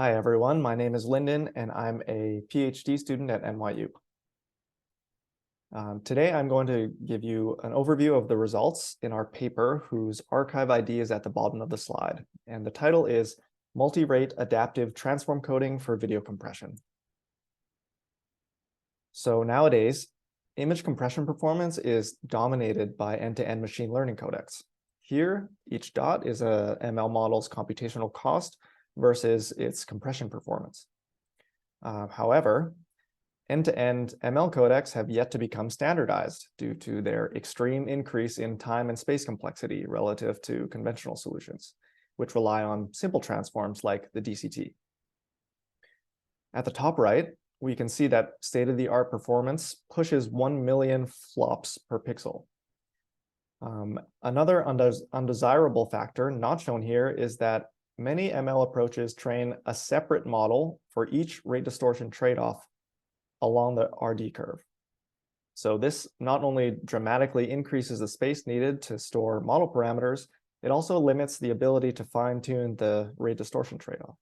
Hi, everyone. My name is Lyndon, and I'm a PhD student at NYU. Today, I'm going to give you an overview of the results in our paper, whose archive ID is at the bottom of the slide. And the title is Multi-Rate Adaptive Transform Coding for Video Compression. So nowadays, image compression performance is dominated by end-to-end machine learning codecs. Here, each dot is a ML model's computational cost versus its compression performance. However, end-to-end ML codecs have yet to become standardized due to their extreme increase in time and space complexity relative to conventional solutions, which rely on simple transforms like the DCT. At the top right, we can see that state-of-the-art performance pushes 1 million flops per pixel. Another undesirable factor not shown here is that many ML approaches train a separate model for each rate distortion trade-off along the RD curve. So this not only dramatically increases the space needed to store model parameters, it also limits the ability to fine-tune the rate distortion trade-off.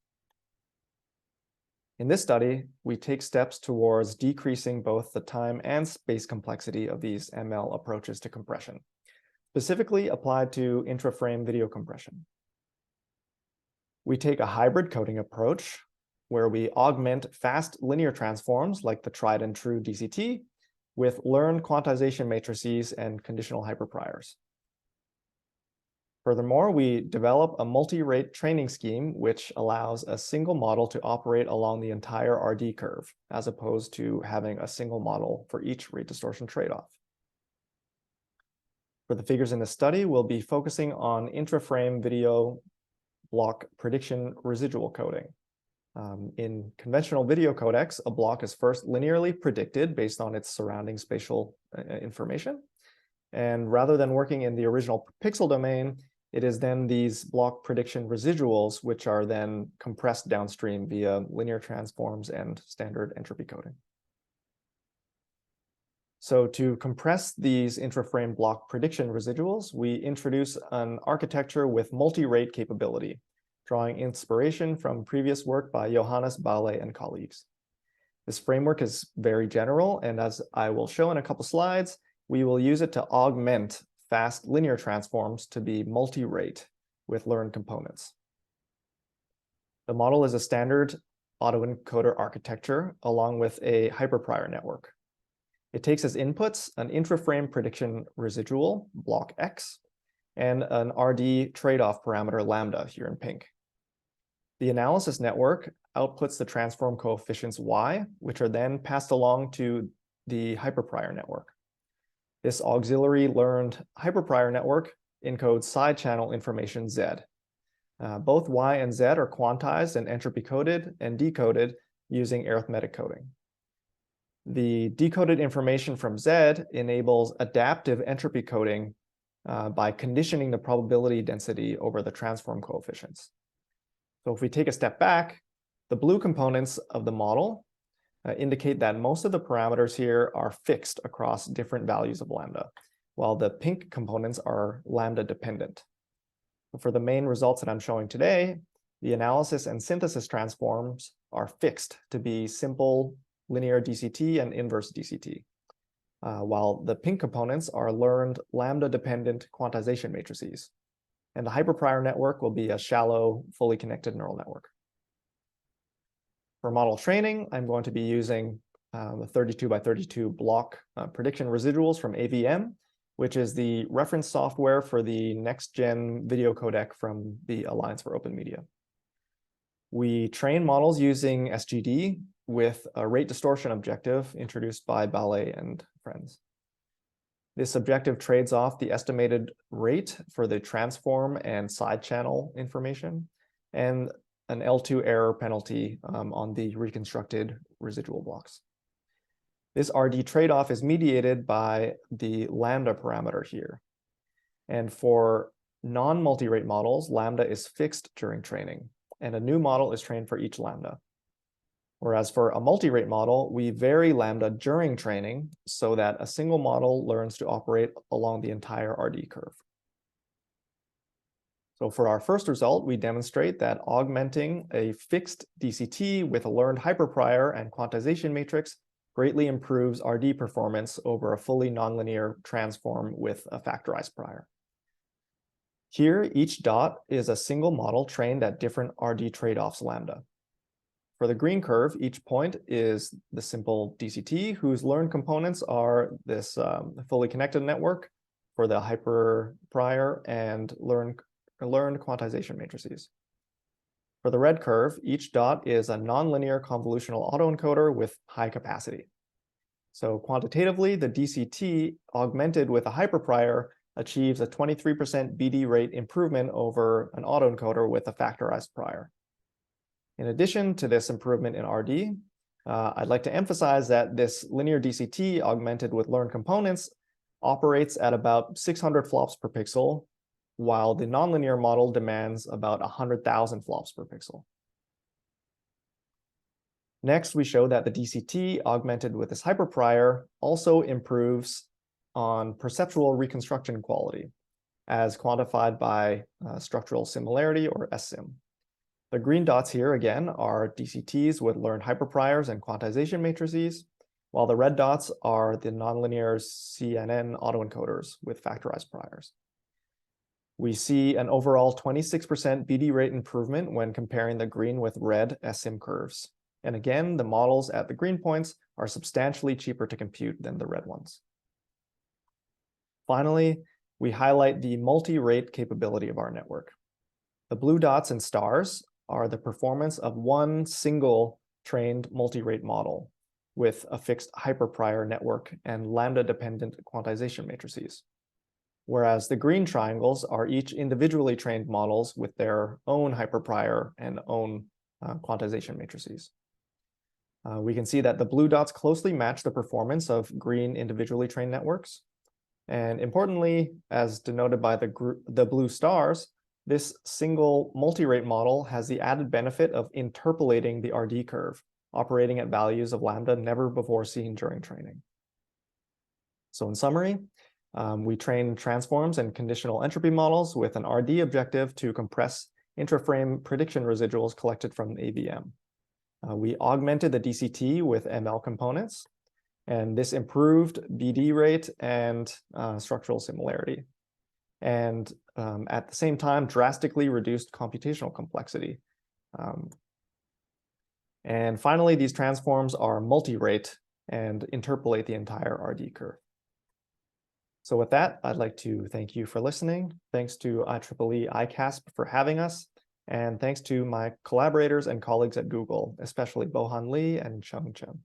In this study, we take steps towards decreasing both the time and space complexity of these ML approaches to compression, specifically applied to intra-frame video compression. We take a hybrid coding approach where we augment fast linear transforms like the tried and true DCT with learned quantization matrices and conditional hyperpriors. Furthermore, we develop a multi-rate training scheme which allows a single model to operate along the entire RD curve, as opposed to having a single model for each rate distortion trade-off. For the figures in this study, we'll be focusing on intra-frame video block prediction residual coding. In conventional video codecs, a block is first linearly predicted based on its surrounding spatial information. And rather than working in the original pixel domain, it is then these block prediction residuals which are then compressed downstream via linear transforms and standard entropy coding. So to compress these intra-frame block prediction residuals, we introduce an architecture with multi-rate capability, drawing inspiration from previous work by Johannes Bale and colleagues. This framework is very general, and as I will show in a couple slides, we will use it to augment fast linear transforms to be multi-rate with learned components. The model is a standard autoencoder architecture along with a hyperprior network. It takes as inputs an intra-frame prediction residual, block X, and an RD trade-off parameter lambda here in pink. The analysis network outputs the transform coefficients Y, which are then passed along to the hyperprior network. This auxiliary learned hyperprior network encodes side channel information Z. Both Y and Z are quantized and entropy coded and decoded using arithmetic coding. The decoded information from Z enables adaptive entropy coding by conditioning the probability density over the transform coefficients. So if we take a step back, the blue components of the model indicate that most of the parameters here are fixed across different values of lambda, while the pink components are lambda dependent. For the main results that I'm showing today, the analysis and synthesis transforms are fixed to be simple linear DCT and inverse DCT, while the pink components are learned lambda-dependent quantization matrices. And the hyperprior network will be a shallow, fully connected neural network. For model training, I'm going to be using the 32 by 32 block prediction residuals from AVM, which is the reference software for the next-gen video codec from the Alliance for Open Media. We train models using SGD with a rate distortion objective introduced by Bale and friends. This objective trades off the estimated rate for the transform and side channel information and an L2 error penalty on the reconstructed residual blocks. This RD trade-off is mediated by the lambda parameter here. And for non-multi-rate models, lambda is fixed during training, and a new model is trained for each lambda. Whereas for a multi-rate model, we vary lambda during training so that a single model learns to operate along the entire RD curve. So for our first result, we demonstrate that augmenting a fixed DCT with a learned hyperprior and quantization matrix greatly improves RD performance over a fully nonlinear transform with a factorized prior. Here, each dot is a single model trained at different RD trade-offs lambda. For the green curve, each point is the simple DCT whose learned components are this fully connected network for the hyperprior and learned quantization matrices. For the red curve, each dot is a nonlinear convolutional autoencoder with high capacity. So quantitatively, the DCT augmented with a hyperprior achieves a 23% BD rate improvement over an autoencoder with a factorized prior. In addition to this improvement in RD, I'd like to emphasize that this linear DCT augmented with learned components operates at about 600 flops per pixel, while the nonlinear model demands about 100,000 flops per pixel. Next, we show that the DCT augmented with this hyperprior also improves on perceptual reconstruction quality, as quantified by structural similarity, or SSIM. The green dots here, again, are DCTs with learned hyperpriors and quantization matrices, while the red dots are the nonlinear CNN autoencoders with factorized priors. We see an overall 26% BD rate improvement when comparing the green with red SSIM curves. And again, the models at the green points are substantially cheaper to compute than the red ones. Finally, we highlight the multi-rate capability of our network. The blue dots and stars are the performance of one single trained multi-rate model with a fixed hyperprior network and lambda-dependent quantization matrices. Whereas the green triangles are each individually trained models with their own hyperprior and own quantization matrices. We can see that the blue dots closely match the performance of green individually trained networks. And importantly, as denoted by the blue stars, this single multi-rate model has the added benefit of interpolating the RD curve, operating at values of lambda never before seen during training. So in summary, we train transforms and conditional entropy models with an RD objective to compress intraframe prediction residuals collected from AVM. We augmented the DCT with ML components, and this improved BD rate and structural similarity. And at the same time, drastically reduced computational complexity. And finally, these transforms are multi-rate and interpolate the entire RD curve. So with that, I'd like to thank you for listening. Thanks to IEEE ICASSP for having us. And thanks to my collaborators and colleagues at Google, especially Bohan Lee and Chung Chen.